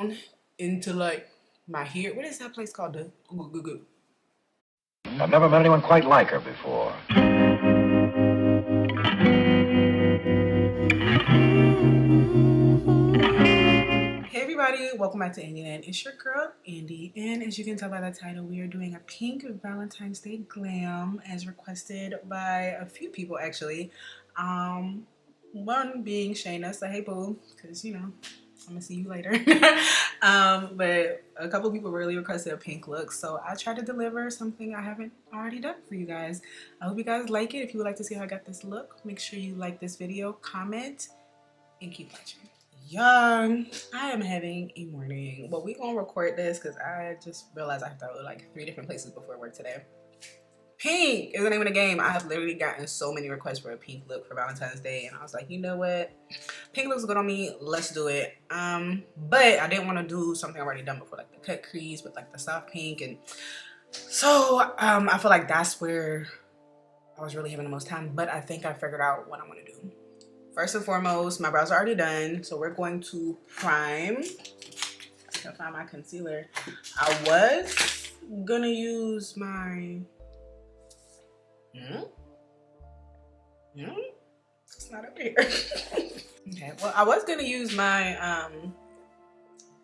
down into like my hair. What is that place called? The I've never met anyone quite like her before. Hey everybody, welcome back to Andie Land. It's your girl Andie, and as you can tell by the title, we are doing a pink Valentine's Day glam as requested by a few people actually. One being Shayna, so hey boo, because you know I'm gonna see you later. But a couple people really requested a pink look, so I tried to deliver something I haven't already done for you guys. I hope you guys like it. If you would like to see how I got this look, make sure you like this video, comment, and keep watching. Y'all, I am having a morning. Well, we gonna record this because I just realized I have to go like 3 different places before work today. Pink is the name of the game. I have literally gotten so many requests for a pink look for Valentine's Day, and I was like, you know what? Pink looks good on me. Let's do it. But I didn't want to do something I've already done before, like the cut crease with like the soft pink, and so I feel like that's where I was really having the most time. But I think I figured out what I want to do. First and foremost, my brows are already done, so we're going to prime. I can find my concealer. I was gonna use my it's not up here. Okay, well, I was gonna use my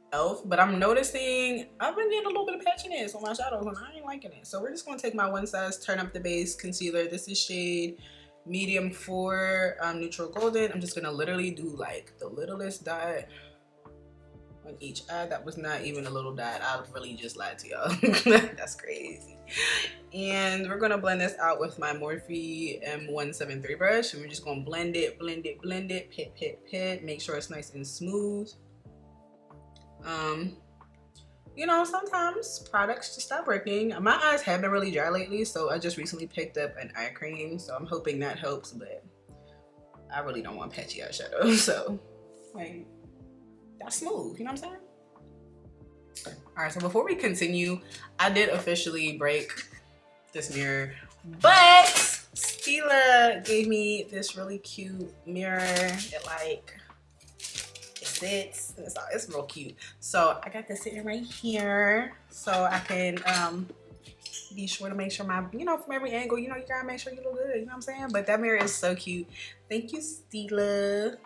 e.l.f., but I'm noticing I've been getting a little bit of patchiness on my shadows and I ain't liking it. So we're just gonna take my One Size Turn Up the Base concealer. This is shade medium 4, neutral golden. I'm just gonna literally do like the littlest dot on each eye. That was not even a little dot. I really just lied to y'all. That's crazy. And we're gonna blend this out with my Morphe M173 brush, and we're just gonna blend it, pit, make sure it's nice and smooth. You know, sometimes products just stop working. My eyes have been really dry lately, so I just recently picked up an eye cream, so I'm hoping that helps, but I really don't want patchy eyeshadow, so like, that's smooth, you know what I'm saying? All right, so before we continue, I did officially break this mirror, but Stila gave me this really cute mirror. It like, it's real cute, so I got this sitting right here so I can be sure to make sure my, you know, from every angle, you know, you gotta make sure you look good, you know what I'm saying? But that mirror is so cute. Thank you, Stila.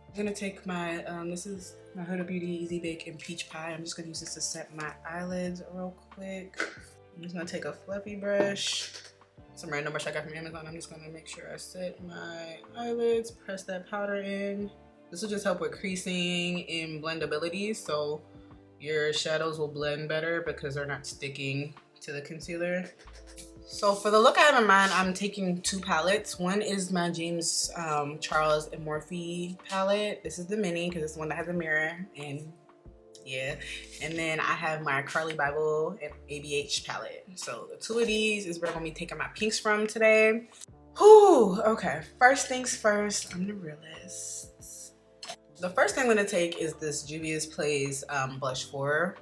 I'm gonna take my this is my Huda Beauty Easy Bake and Peach Pie. I'm just gonna use this to set my eyelids real quick. I'm just gonna take a fluffy brush, some random brush I got from Amazon. I'm just gonna make sure I set my eyelids, press that powder in. This will just help with creasing and blendability, so your shadows will blend better because they're not sticking to the concealer. So for the look I have in mind, I'm taking 2 palettes. One is my James Charles and Morphe palette. This is the mini because it's the one that has a mirror, and yeah. And then I have my Carly Bybel and ABH palette. So the 2 of these is where I'm gonna be taking my pinks from today. Whew, okay, first things first, I'm the realist. The first thing I'm gonna take is this Juvia's Plays Blush 4.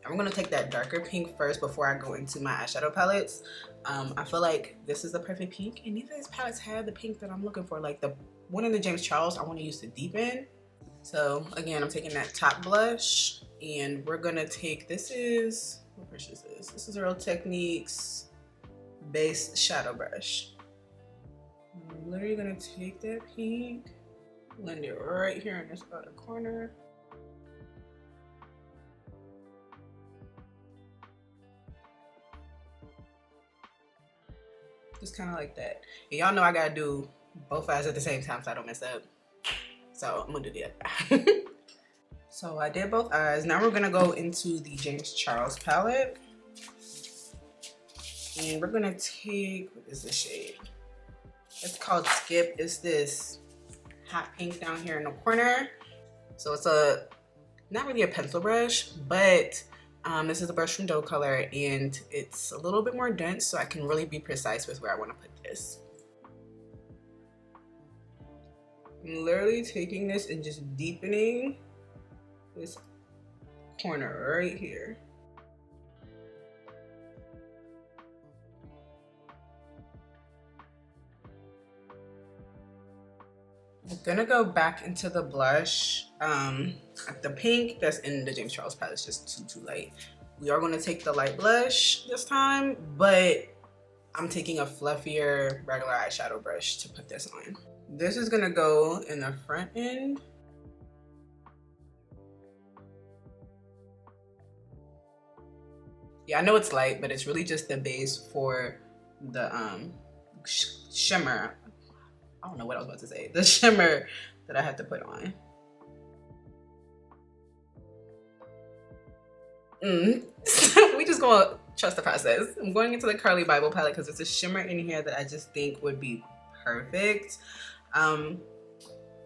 I'm gonna take that darker pink first before I go into my eyeshadow palettes. I feel like this is the perfect pink, and neither of these palettes have the pink that I'm looking for. Like the one in the James Charles, I wanna use to deepen. So again, I'm taking that top blush, and we're gonna take, this is, what brush is this? This is Real Techniques Base Shadow Brush. I'm literally gonna take that pink, blend it right here in this outer corner. Just kind of like that. And y'all know I gotta do both eyes at the same time so I don't mess up. So I'm gonna do that. So I did both eyes. Now we're gonna go into the James Charles palette. And we're gonna take, what is this shade? It's called Skip. It's this hot pink down here in the corner. So it's a, not really a pencil brush, but this is a brush from Doe Color, and it's a little bit more dense, so I can really be precise with where I want to put this. I'm literally taking this and just deepening this corner right here. I'm gonna go back into the blush. The pink that's in the James Charles palette is just too light. We are going to take the light blush this time, but I'm taking a fluffier regular eyeshadow brush to put this on. This is going to go in the front end. Yeah, I know it's light, but it's really just the base for the shimmer. I don't know what I was about to say. The shimmer that I had to put on. We just gonna trust the process. I'm going into the Carly Bybel palette because there's a shimmer in here that I just think would be perfect.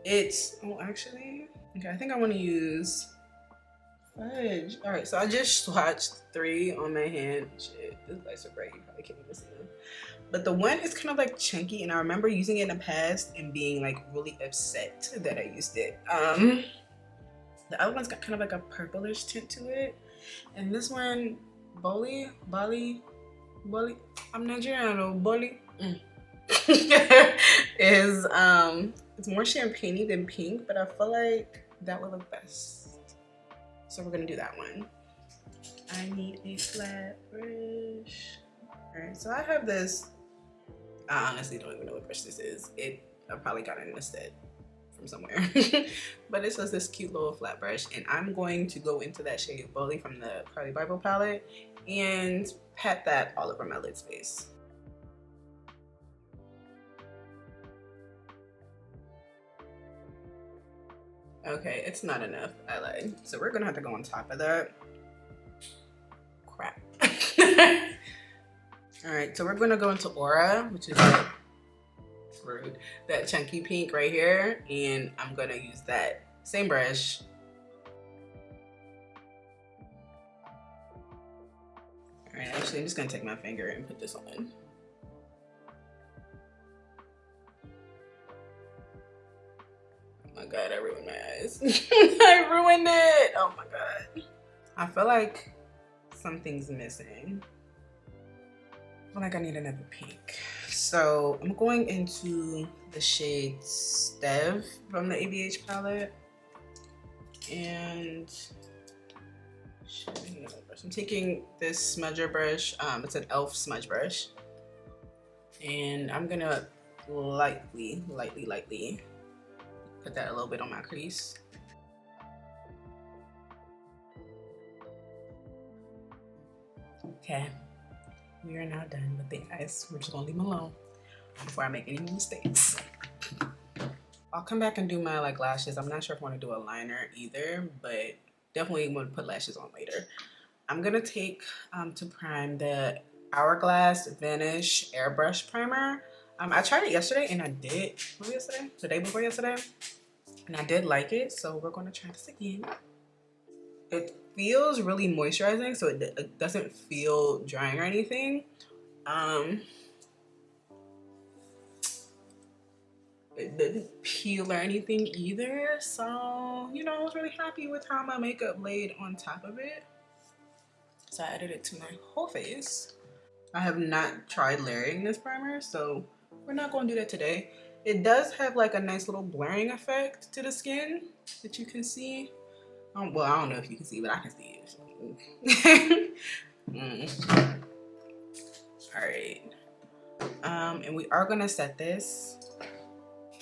It's, oh, actually, okay, I think I want to use fudge. All right, so I just swatched 3 on my hand. Shit, this lights are bright. You probably can't even see them. But the one is kind of like chunky, and I remember using it in the past and being like really upset that I used it. The other one's got kind of like a purplish tint to it. And this one, Boli, I'm Nigerian, Boli, is, it's more champagne-y than pink, but I feel like that would look best. So we're gonna do that one. I need a flat brush. All right, so I have this, I honestly don't even know what brush this is. I probably got it in a set from somewhere. But it says this cute little flat brush, and I'm going to go into that shade Boli from the Carly Bybel palette and pat that all over my lid space. Okay, it's not enough, I lied. So we're gonna have to go on top of that. Crap. All right, so we're gonna go into Aura, which is like rude, that chunky pink right here, and I'm gonna use that same brush. All right, actually, I'm just gonna take my finger and put this on. Oh my god, I ruined my eyes. I ruined it. Oh my god. I feel like something's missing. I feel like I need another pink. So I'm going into the shade Stev from the ABH palette. And I'm taking this smudger brush. It's an e.l.f. smudge brush. And I'm gonna lightly put that a little bit on my crease. Okay, we are now done with the eyes. We're just gonna leave them alone before I make any mistakes. I'll come back and do my like lashes. I'm not sure if I want to do a liner either, but definitely want to put lashes on later. I'm gonna take to prime the Hourglass Vanish Airbrush Primer. I tried it yesterday and I did, what was yesterday? The day before yesterday. And I did like it, so we're gonna try this again. It feels really moisturizing, so it doesn't feel drying or anything. It didn't peel or anything either, so you know, I was really happy with how my makeup laid on top of it. So I added it to my whole face. I have not tried layering this primer, so we're not going to do that today. It does have like a nice little blurring effect to the skin that you can see. Well, I don't know if you can see, but I can see it. All right. And we are going to set this.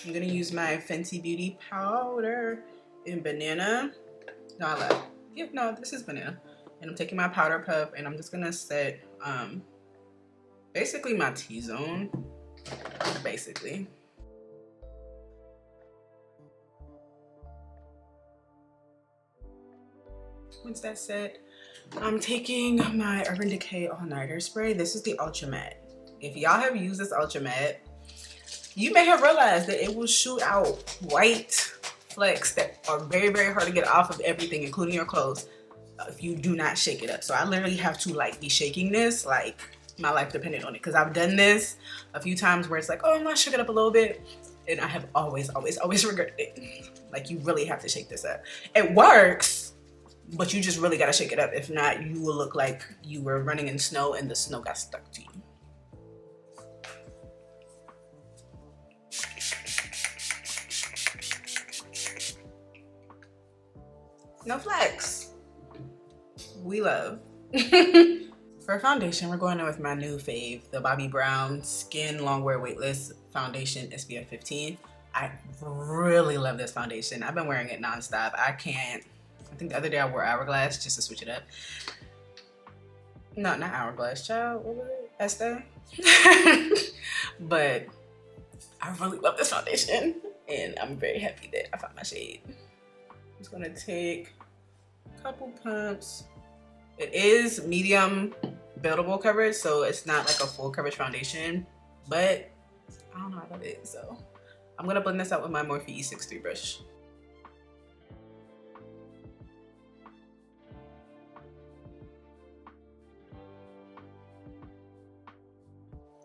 I'm going to use my Fenty Beauty powder in Banana. No, I lied. Yep, no, this is Banana. And I'm taking my powder puff and I'm just going to set basically my T-zone. Basically. Once that's set, I'm taking my Urban Decay All Nighter Spray. This is the Ultra Matte. If y'all have used this Ultra Matte, you may have realized that it will shoot out white flecks that are very, very hard to get off of everything, including your clothes, if you do not shake it up. So I literally have to like be shaking this, like my life depended on it. Because I've done this a few times where it's like, oh, I'm gonna shake it up a little bit. And I have always regretted it. Like, you really have to shake this up. It works, but you just really gotta shake it up. If not, you will look like you were running in snow and the snow got stuck to you. No flex. We love. For foundation, we're going in with my new fave, the Bobbi Brown Skin Longwear Weightless Foundation SPF 15. I really love this foundation. I've been wearing it nonstop. I think the other day I wore Hourglass just to switch it up. No, not Hourglass, child. What was it? Estee? But I really love this foundation and I'm very happy that I found my shade. I'm just gonna take a couple pumps. It is medium buildable coverage, so it's not like a full coverage foundation, but I don't know, I love it. So I'm gonna blend this out with my Morphe E63 brush.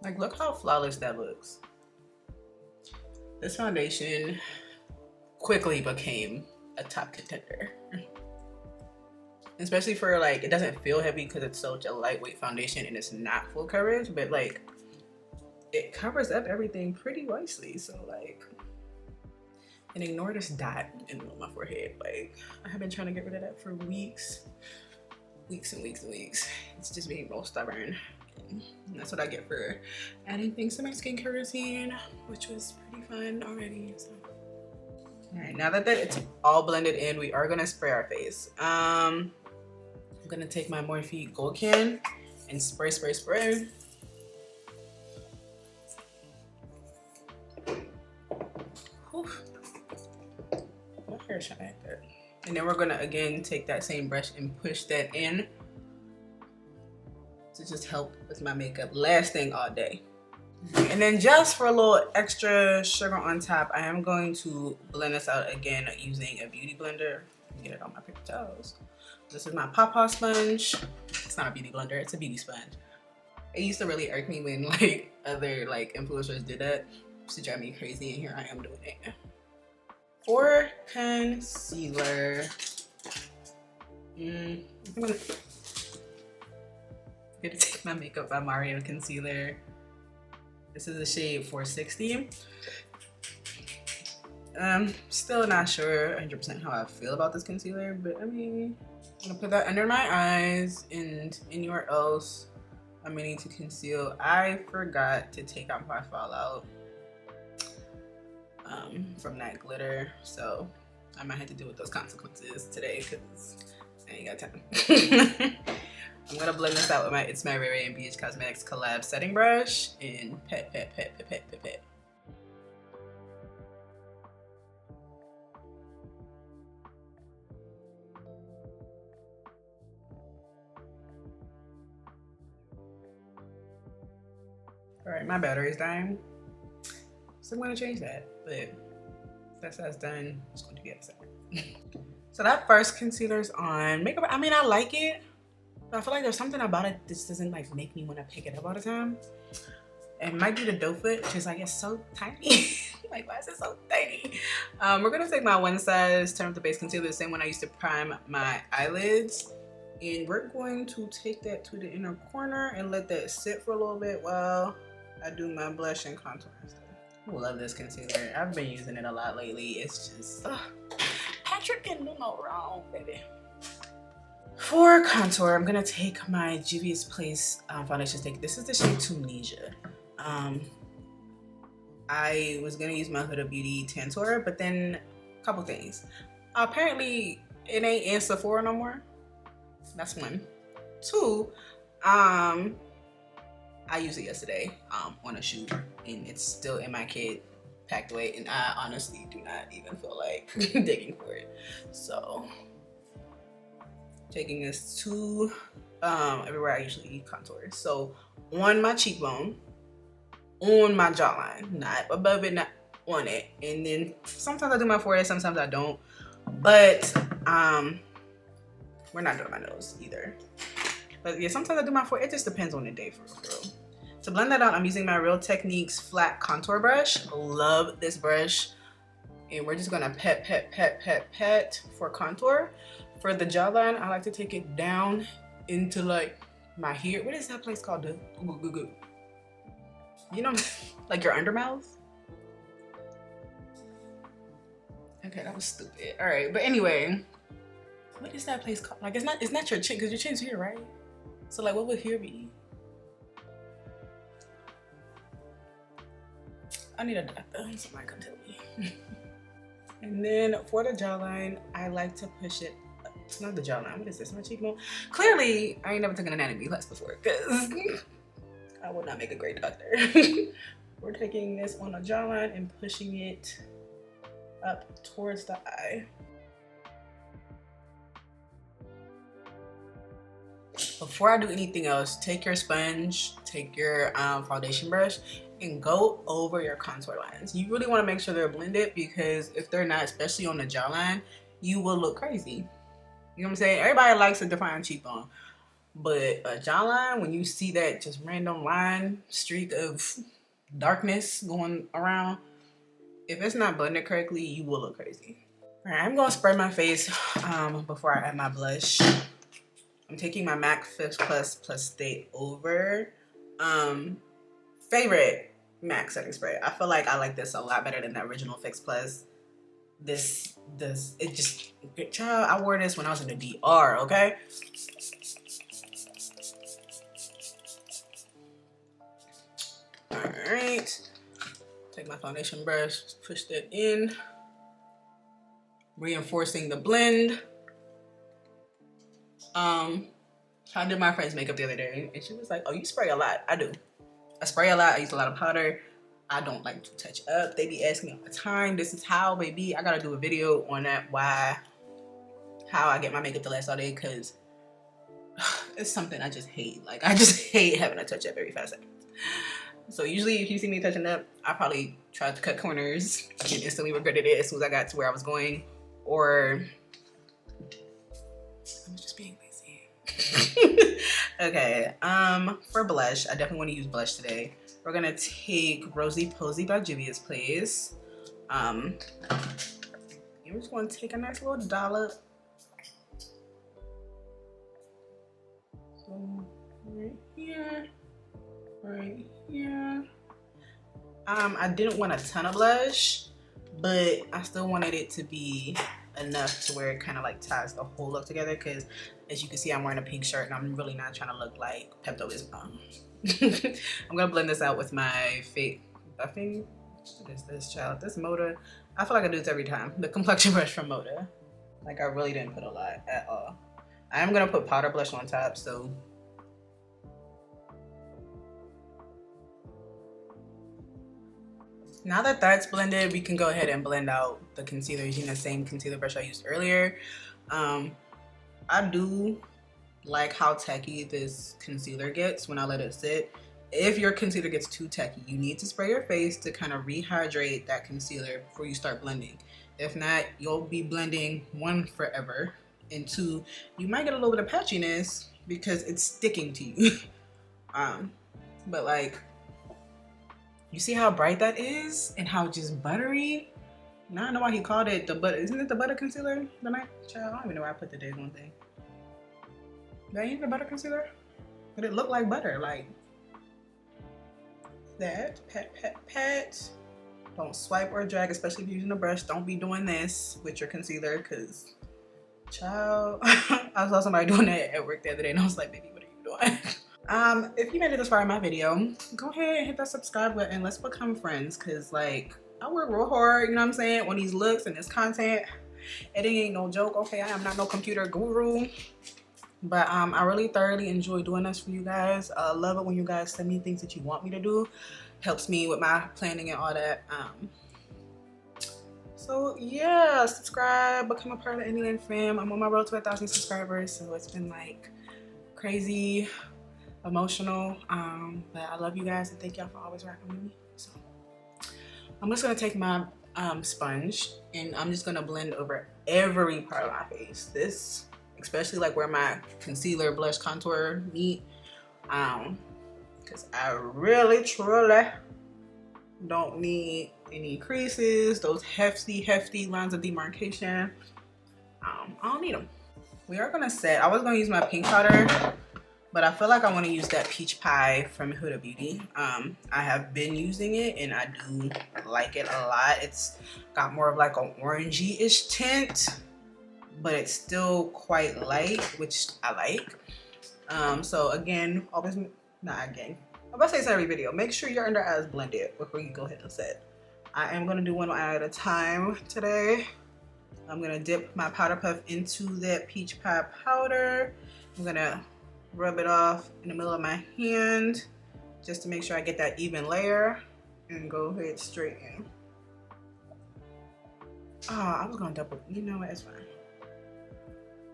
Like, look how flawless that looks. This foundation quickly became a top contender. Especially for like, it doesn't feel heavy because it's such a lightweight foundation and it's not full coverage, but like, it covers up everything pretty nicely. So like, and ignore this dot in the middle of my forehead. Like, I have been trying to get rid of that for weeks and weeks and weeks. It's just being real stubborn. And that's what I get for adding things to my skincare routine, which was pretty fun already. So. All right, now that it's all blended in, we are gonna spray our face. I'm gonna take my Morphe Gold Can and spray. Whew. My hair shine like that. And then we're gonna again take that same brush and push that in to just help with my makeup lasting all day. And then just for a little extra sugar on top, I am going to blend this out again using a beauty blender. Get it on my paper towels. This is my Pawpaw sponge. It's not a beauty blender, it's a beauty sponge. It used to really irk me when like other like influencers did that. It used to drive me crazy, and here I am doing it. For concealer, I'm gonna take my Makeup by Mario concealer. This is the shade 460. Still not sure 100% how I feel about this concealer, but I mean, I'm gonna put that under my eyes and anywhere else I may need to conceal. I forgot to take out my fallout from that glitter, so I might have to deal with those consequences today because I ain't got time. I'm gonna blend this out with my It's My Rare and ABH Cosmetics collab setting brush and pet. All right, my battery's dying, so I'm gonna change that, but that's how it's done. It's going to be outside. So that first concealer's on. Makeup, I mean, I like it, but I feel like there's something about it that doesn't like make me want to pick it up all the time. It might be the doe foot, which is like, it's so tiny. Like, why is it so tiny? We're gonna take my One Size Turn Up the Base concealer, the same one I used to prime my eyelids, and we're going to take that to the inner corner and let that sit for a little bit while I do my blush and contour and stuff. I love this concealer. I've been using it a lot lately. It's just, Patrick can do no wrong, baby. For contour, I'm gonna take my Juvia's Place foundation stick. This is the shade Tunisia. I was gonna use my Huda Beauty Tantour, but then a couple things. Apparently, it ain't in Sephora no more. That's one. Two, I used it yesterday on a shoot, and it's still in my kit, packed away, and I honestly do not even feel like digging for it. So, taking this to everywhere I usually contour. So, on my cheekbone, on my jawline, not above it, not on it, and then sometimes I do my forehead, sometimes I don't. But we're not doing my nose either. But yeah, sometimes I do my forehead. It just depends on the day, for real. To blend that out, I'm using my Real Techniques flat contour brush. Love this brush. And we're just gonna pet for contour. For the jawline, I like to take it down into like my hair. What is that place called? You know, like your undermouth? Okay, that was stupid. All right, but anyway, what is that place called? Like, it's not your chin, because your chin's here, right? So like, what would here be? I need a doctor. Somebody come tell me. And then for the jawline, I like to push it up. It's not the jawline. What is this? My cheekbone? Clearly, I ain't never taken an anatomy class before, because I would not make a great doctor. We're taking this on the jawline and pushing it up towards the eye. Before I do anything else, take your sponge, take your foundation brush, and go over your contour lines. You really want to make sure they're blended, because if they're not, especially on the jawline, you will look crazy. You know what I'm saying? Everybody likes a defined cheekbone, but a jawline, when you see that just random line streak of darkness going around, if it's not blended correctly, you will look crazy. All right, I'm gonna spray my face before I add my blush. I'm taking my MAC Fix Plus Stay Over. Favorite MAC setting spray. I feel like I like this a lot better than the original Fix Plus. It just, child, I wore this when I was in the DR, okay? All right, take my foundation brush, push that in, reinforcing the blend. I did my friend's makeup the other day, and she was like, oh, you spray a lot. I do. I spray a lot. I use a lot of powder. I don't like to touch up. They be asking me all the time, this is how, baby. I gotta do a video on that, how I get my makeup to last all day, because it's something I just hate. Like, I just hate having to touch up every 5 seconds. So usually if you see me touching up, I probably tried to cut corners and instantly regretted it as soon as I got to where I was going, or I was just being lazy. Okay, for blush, I definitely want to use blush today. We're gonna take Rosey Posey by Juvia's Place. We're just gonna take a nice little dollop. So right here, right here. I didn't want a ton of blush, but I still wanted it to be enough to where it kind of like ties the whole look together, because as you can see, I'm wearing a pink shirt and I'm really not trying to look like Pepto-Bismol. I'm gonna blend this out with my fake buffing. What is this, child? This Moda. I feel like I do this every time. The complexion brush from Moda. Like, I really didn't put a lot at all. I am gonna put powder blush on top, so now that that's blended, we can go ahead and blend out the concealer using the same concealer brush I used earlier. I do like how tacky this concealer gets when I let it sit. If your concealer gets too tacky, you need to spray your face to kind of rehydrate that concealer before you start blending. If not, you'll be blending, one, forever, and two, you might get a little bit of patchiness because it's sticking to you. But like, you see how bright that is and how just buttery? Now I know why he called it the butter. Isn't it the butter concealer? The night child, I don't even know where I put the day one thing. That ain't the butter concealer, but it looked like butter. Like that. Pat, pat, pat. Don't swipe or drag, especially if you're using a brush. Don't be doing this with your concealer, because child, I saw somebody doing that at work the other day and I was like, baby, what are you doing? If you made it this far in my video, go ahead and hit that subscribe button. Let's become friends, because like, I work real hard, you know what I'm saying, on these looks and this content. It ain't no joke, okay? I am not no computer guru, but I really thoroughly enjoy doing this for you guys. I love it when you guys send me things that you want me to do. Helps me with my planning and all that. So yeah, subscribe, become a part of the Indie Land fam. I'm on my road to 1,000 subscribers, so it's been like crazy, emotional, but I love you guys and thank y'all for always rocking with me. So I'm just gonna take my sponge and I'm just gonna blend over every part of my face. This, especially like where my concealer, blush, contour meet, because I really truly don't need any creases, those hefty lines of demarcation. I don't need them. We are gonna set, I was gonna use my pink powder, but I feel like I want to use that peach pie from Huda Beauty. I have been using it and I do like it a lot. It's got more of like an orangey-ish tint, but it's still quite light, which I like. So again, always, not again, I'm about to say this every video, make sure your under eye is blended before you go ahead and set. I am gonna do one eye at a time today. I'm gonna dip my powder puff into that peach pie powder. I'm gonna rub it off in the middle of my hand just to make sure I get that even layer and go ahead straight in. Oh, I was gonna double, you know what, it's fine.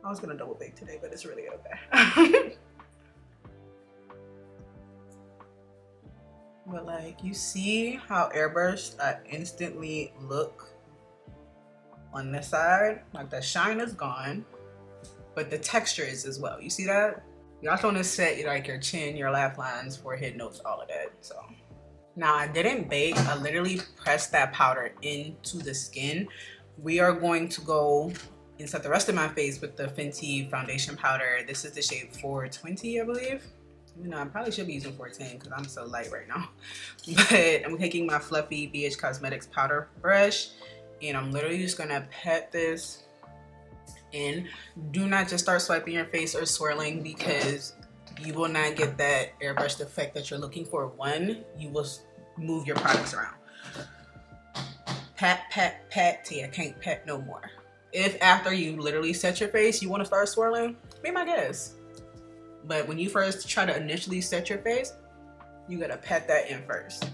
I was gonna double bake today, but it's really okay. But like, you see how airbrushed I instantly look on this side? Like the shine is gone, but the texture is as well. You see that? You also want to set like your chin, your laugh lines, forehead notes, all of that. So now I didn't bake. I literally pressed that powder into the skin. We are going to go and set the rest of my face with the Fenty foundation powder. This is the shade 420, I believe. You know, I probably should be using 410 because I'm so light right now. But I'm taking my fluffy ABH Cosmetics powder brush and I'm literally just gonna pat this in. Do not just start swiping your face or swirling because you will not get that airbrushed effect that you're looking for. One, you will move your products around. Pat, pat, pat till you can't pat no more. If after you literally set your face, you want to start swirling, be my guest. But when you first try to initially set your face, you gotta pat that in first.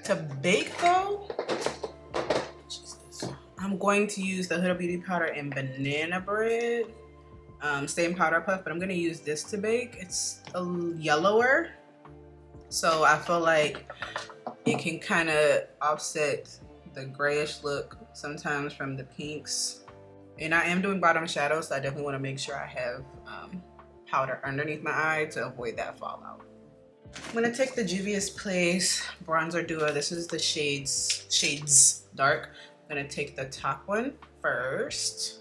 To bake though, Jesus, I'm going to use the Huda Beauty powder in banana bread. Same powder puff, but I'm gonna use this to bake. It's a yellower, so I feel like it can kind of offset the grayish look sometimes from the pinks. And I am doing bottom shadow, so I definitely want to make sure I have powder underneath my eye to avoid that fallout. I'm gonna take the Juvia's Place bronzer duo. This is the shades dark. I'm gonna take the top one first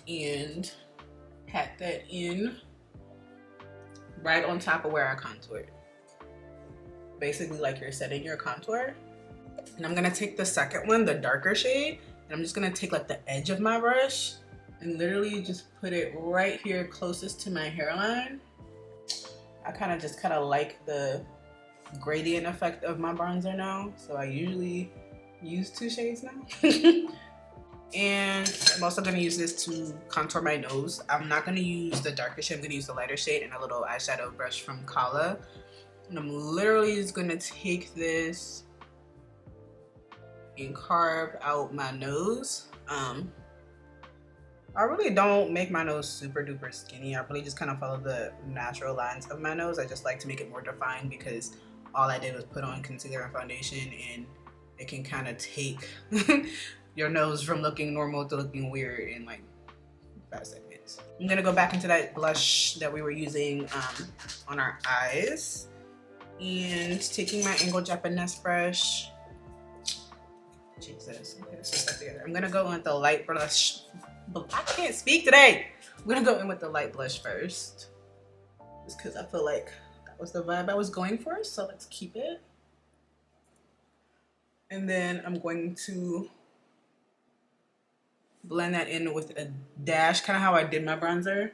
and pat that in right on top of where I contoured. Basically like you're setting your contour. And I'm gonna take the second one, the darker shade, and I'm just gonna take like the edge of my brush and literally just put it right here closest to my hairline. I kind of like the gradient effect of my bronzer now, so I usually use 2 shades now. And I'm also gonna use this to contour my nose. I'm not gonna use the darker shade, I'm gonna use the lighter shade and a little eyeshadow brush from Kala. And I'm literally just gonna take this and carve out my nose. I really don't make my nose super duper skinny. I really just kind of follow the natural lines of my nose. I just like to make it more defined because all I did was put on concealer and foundation, and it can kind of take your nose from looking normal to looking weird in like 5 seconds. I'm gonna go back into that blush that we were using on our eyes, and taking my angled Japanese brush. Jesus, okay, let's just together. I'm gonna go in with the light blush. I can't speak today. I'm gonna go in with the light blush first, just because I feel like that was the vibe I was going for, so let's keep it. And then I'm going to blend that in with a dash, kind of how I did my bronzer,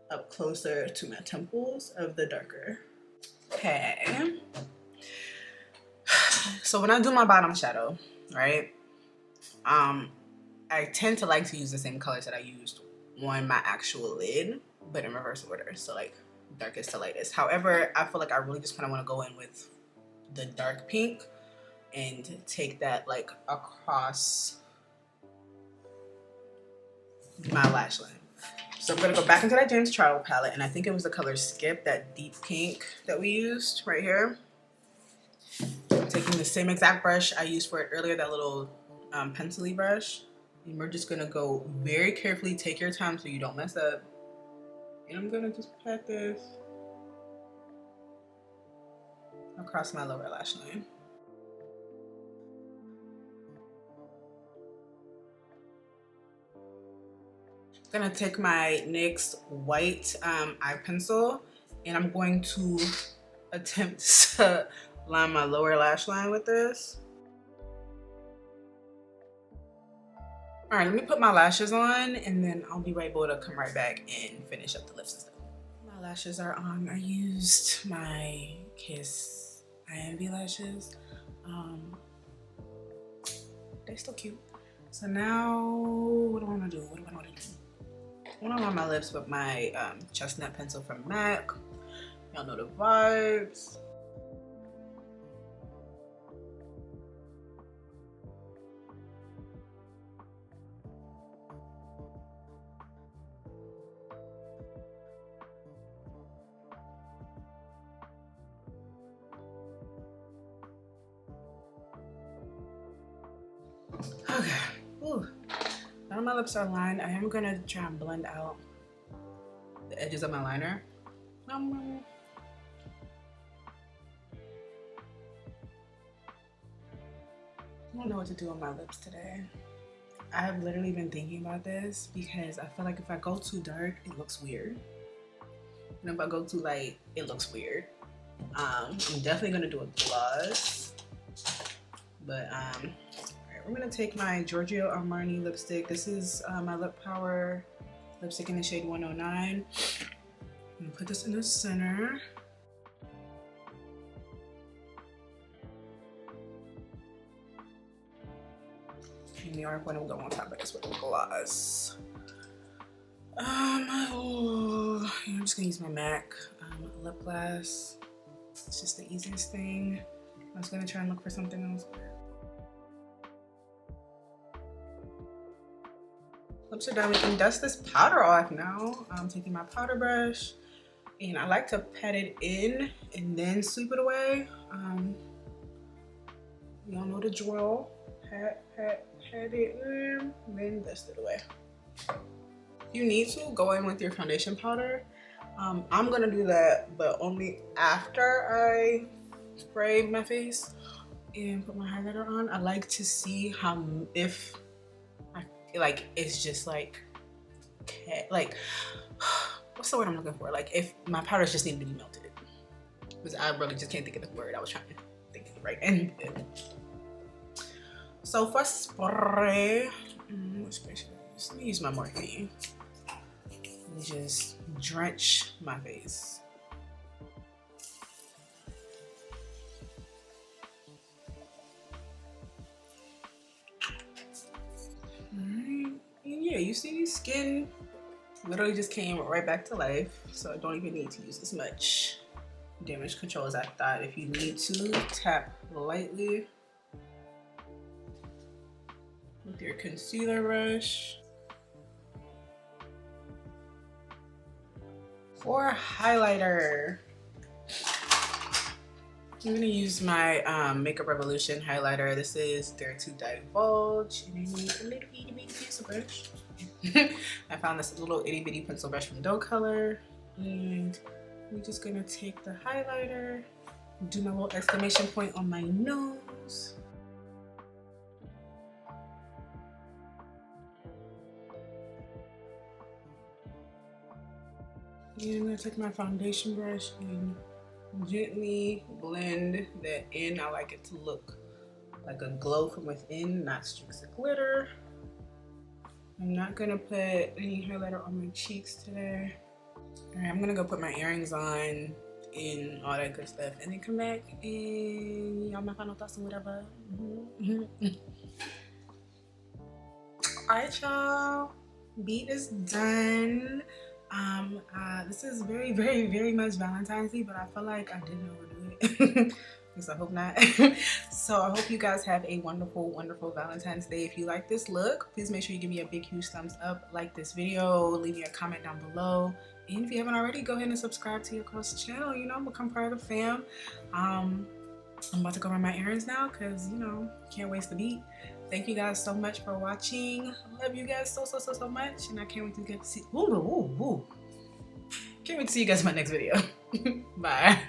up closer to my temples of the darker. Okay. So when I do my bottom shadow, right, I tend to like to use the same colors that I used on my actual lid, but in reverse order. So like darkest to lightest. However, I feel like I really just kind of want to go in with the dark pink and take that like across my lash line. So I'm gonna go back into that James Charles palette, and I think it was the color Skip, that deep pink that we used right here. I'm taking the same exact brush I used for it earlier, that little pencil-y brush. And we're just gonna go very carefully, take your time so you don't mess up. And I'm gonna just pat this across my lower lash line. I'm gonna take my NYX white eye pencil, and I'm going to attempt to line my lower lash line with this. All right, let me put my lashes on and then I'll be able to come right back and finish up the lips and stuff. My lashes are on. I used my Kiss iEnvy lashes. They're still cute. So now, what do I want to do? What do I want to do? I want to line my lips with my Chestnut pencil from MAC. Y'all know the vibes. Okay. Ooh. Now my lips are lined. I am gonna try and blend out the edges of my liner. I don't know what to do on my lips today. I have literally been thinking about this because I feel like if I go too dark, it looks weird. And if I go too light, it looks weird. I'm definitely gonna do a gloss. But alright, we're gonna take my Jovial Armani lipstick. This is my Lip Power lipstick in the shade 109. I'm gonna put this in the center. And we are going to go on top of this with a gloss. I'm just gonna use my MAC Lipglass. It's just the easiest thing. I was gonna try and look for something else. Lips are done. We can dust this powder off now. I'm taking my powder brush and I like to pat it in and then sweep it away. Y'all know the drill. Pat it in, then dust it away. You need to go in with your foundation powder. I'm gonna do that, but only after I spray my face and put my highlighter on. I like to see how, if I feel like it's just like what's the word I'm looking for? Like if my powders just need to be melted. Because I really just can't think of the word I was trying to think of right and so for spray, what spray should I use? Let me use my Morphe. Let me just drench my face. Alright, yeah, you see, skin literally just came right back to life, so I don't even need to use as much damage control as I thought. If you need to, tap lightly with your concealer brush. For highlighter, I'm gonna use my Makeup Revolution highlighter. This is their to Divulge, and I need a little itty bitty pencil brush. I found this little itty bitty pencil brush from Doe Color, and I'm just gonna take the highlighter, do my little exclamation point on my nose. And I'm gonna take my foundation brush and gently blend that in. I like it to look like a glow from within, not streaks of glitter. I'm not gonna put any highlighter on my cheeks today. All right, I'm gonna go put my earrings on and all that good stuff, and then come back and y'all my final thoughts and whatever. All right, y'all, beat is done. This is very, very, very much Valentine's Day, but I feel like I didn't overdo it. At least I hope not. So I hope you guys have a wonderful, wonderful Valentine's Day. If you like this look, please make sure you give me a big, huge thumbs up, like this video, leave me a comment down below. And if you haven't already, go ahead and subscribe to your girl's channel. You know, become part of the fam. I'm about to go run my errands now because, you know, can't waste the beat. Thank you guys so much for watching. Love you guys so, so, so, so much. And I can't wait to get to see. Can't wait to see you guys in my next video. Bye.